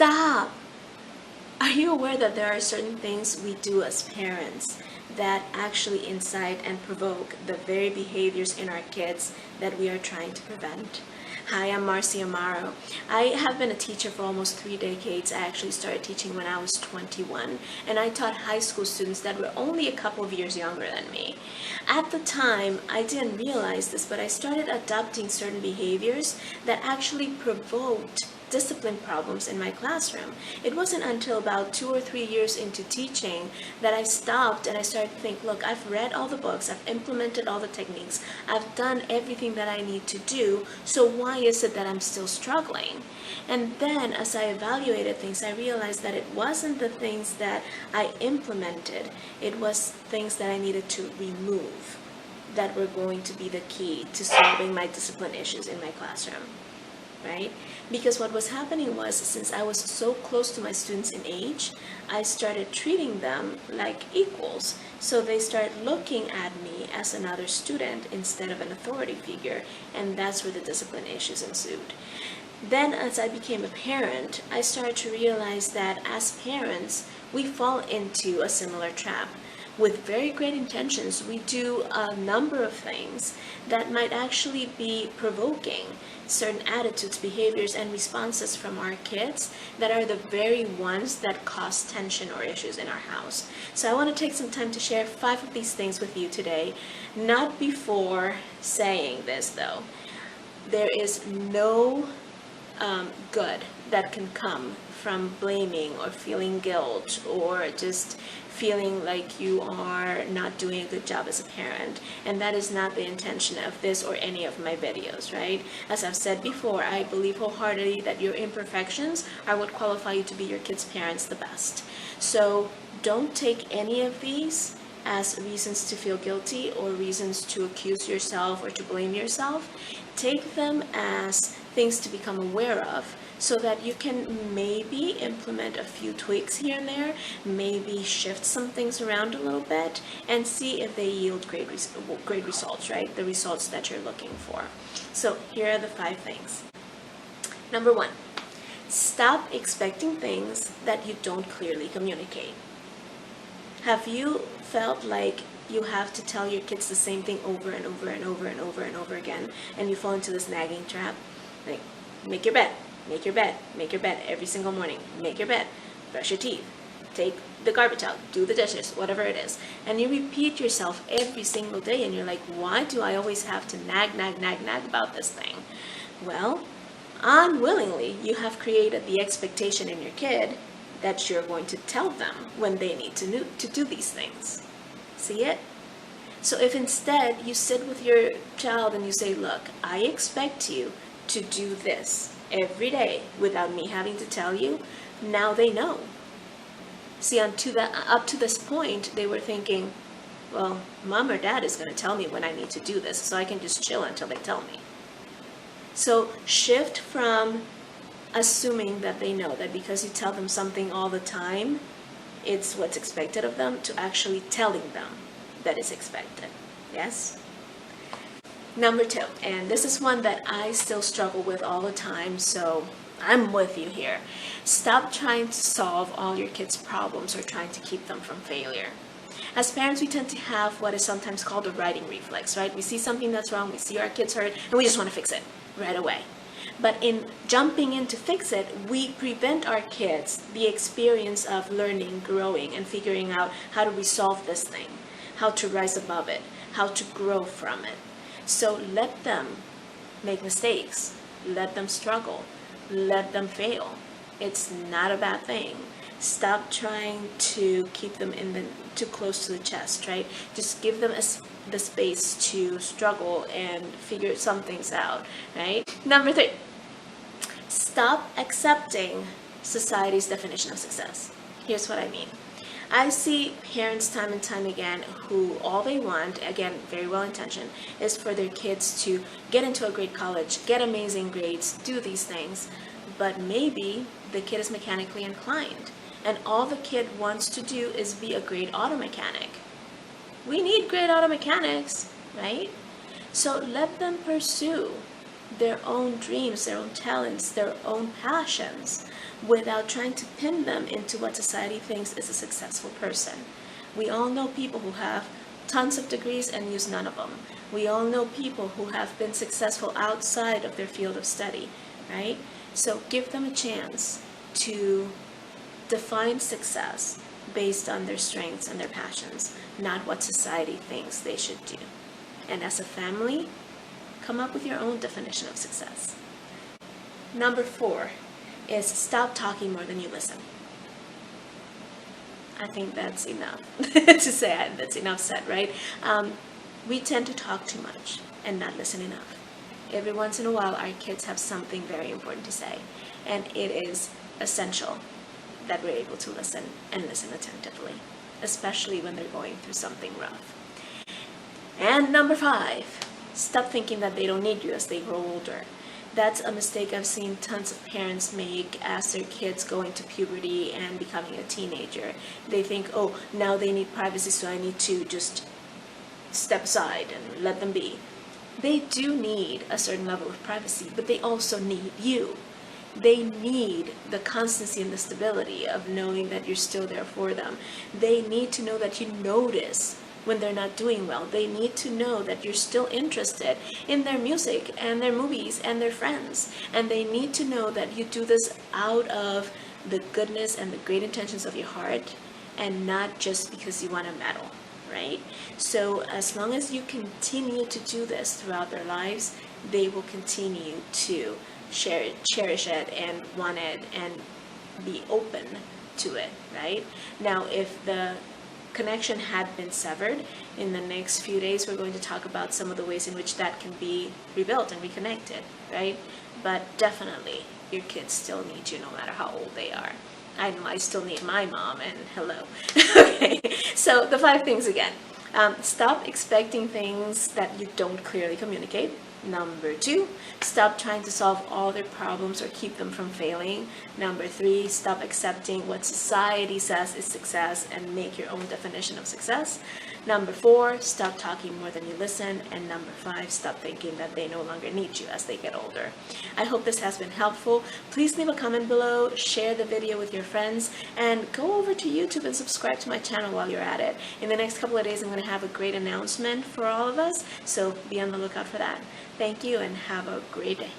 Stop! Are you aware that there are certain things we do as parents that actually incite and provoke the very behaviors in our kids that we are trying to prevent? Hi, I'm Marcy Amaro. I have been a teacher for almost 3 decades. I actually started teaching when I was 21, and I taught high school students that were only a couple of years younger than me. At the time, I didn't realize this, but I started adopting certain behaviors that actually provoked discipline problems in my classroom. It wasn't until about 2 or 3 years into teaching that I stopped and I started to think, look, I've read all the books, I've implemented all the techniques, I've done everything that I need to do, so why is it that I'm still struggling? And then as I evaluated things, I realized that it wasn't the things that I implemented, it was things that I needed to remove that were going to be the key to solving my discipline issues in my classroom. Right? Because what was happening was, since I was so close to my students in age, I started treating them like equals. So they started looking at me as another student instead of an authority figure, and that's where the discipline issues ensued. Then as I became a parent, I started to realize that as parents, we fall into a similar trap. With very great intentions, we do a number of things that might actually be provoking certain attitudes, behaviors, and responses from our kids that are the very ones that cause tension or issues in our house. So I want to take some time to share 5 of these things with you today. Not before saying this though, there is no good that can come from blaming or feeling guilt or just feeling like you are not doing a good job as a parent. And that is not the intention of this or any of my videos, right? As I've said before, I believe wholeheartedly that your imperfections are what qualify you to be your kids' parents the best. So don't take any of these as reasons to feel guilty or reasons to accuse yourself or to blame yourself. Take them as things to become aware of, so that you can maybe implement a few tweaks here and there, maybe shift some things around a little bit, and see if they yield great results, right? The results that you're looking for. So here are the 5 things. Number 1, stop expecting things that you don't clearly communicate. Have you felt like you have to tell your kids the same thing over and over and over and over and over again, and you fall into this nagging trap? Like, make your bed. Make your bed. Make your bed every single morning. Make your bed. Brush your teeth. Take the garbage out. Do the dishes. Whatever it is. And you repeat yourself every single day, and you're like, why do I always have to nag about this thing? Well, unwillingly, you have created the expectation in your kid that you're going to tell them when they need to do these things. See it? So if instead you sit with your child and you say, look, I expect you to do this every day without me having to tell you, now they know. See, up to this point, they were thinking, well, mom or dad is going to tell me when I need to do this, so I can just chill until they tell me. So shift from assuming that they know that because you tell them something all the time, it's what's expected of them, to actually telling them that it's expected. Yes? Number 2, and this is one that I still struggle with all the time, so I'm with you here. Stop trying to solve all your kids' problems or trying to keep them from failure. As parents, we tend to have what is sometimes called a righting reflex, right? We see something that's wrong, we see our kids hurt, and we just want to fix it right away. But in jumping in to fix it, we prevent our kids the experience of learning, growing, and figuring out how to resolve this thing, how to rise above it, how to grow from it. So let them make mistakes, let them struggle, let them fail. It's not a bad thing. Stop trying to keep them too close to the chest, right? Just give them the space to struggle and figure some things out, right? Number 3, stop accepting society's definition of success. Here's what I mean. I see parents time and time again who all they want, again, very well intentioned, is for their kids to get into a great college, get amazing grades, do these things, but maybe the kid is mechanically inclined, and all the kid wants to do is be a great auto mechanic. We need great auto mechanics, right? So let them pursue their own dreams, their own talents, their own passions, without trying to pin them into what society thinks is a successful person. We all know people who have tons of degrees and use none of them. We all know people who have been successful outside of their field of study, right? So give them a chance to define success based on their strengths and their passions, not what society thinks they should do. And as a family, come up with your own definition of success. Number 4 is stop talking more than you listen. I think that's enough to say. That's enough said, right? We tend to talk too much and not listen enough. Every once in a while, our kids have something very important to say, and it is essential that we're able to listen and listen attentively, especially when they're going through something rough. And number 5, stop thinking that they don't need you as they grow older. That's a mistake I've seen tons of parents make as their kids go into puberty and becoming a teenager. They think, oh, now they need privacy, so I need to just step aside and let them be. They do need a certain level of privacy, but they also need you. They need the constancy and the stability of knowing that you're still there for them. They need to know that you notice when they're not doing well. They need to know that you're still interested in their music and their movies and their friends. And they need to know that you do this out of the goodness and the great intentions of your heart and not just because you want a medal, right? So as long as you continue to do this throughout their lives, they will continue to cherish it and want it and be open to it, right? Now, if the connection had been severed, in the next few days we're going to talk about some of the ways in which that can be rebuilt and reconnected, right? But definitely your kids still need you no matter how old they are. I know I still need my mom, and hello. Okay, so the 5 things again. Stop expecting things that you don't clearly communicate. Number 2, stop trying to solve all their problems or keep them from failing. Number 3, stop accepting what society says is success and make your own definition of success. Number 4, stop talking more than you listen. And number 5, stop thinking that they no longer need you as they get older. I hope this has been helpful. Please leave a comment below, share the video with your friends, and go over to YouTube and subscribe to my channel while you're at it. In the next couple of days, I'm going to have a great announcement for all of us, so be on the lookout for that. Thank you and have a great day.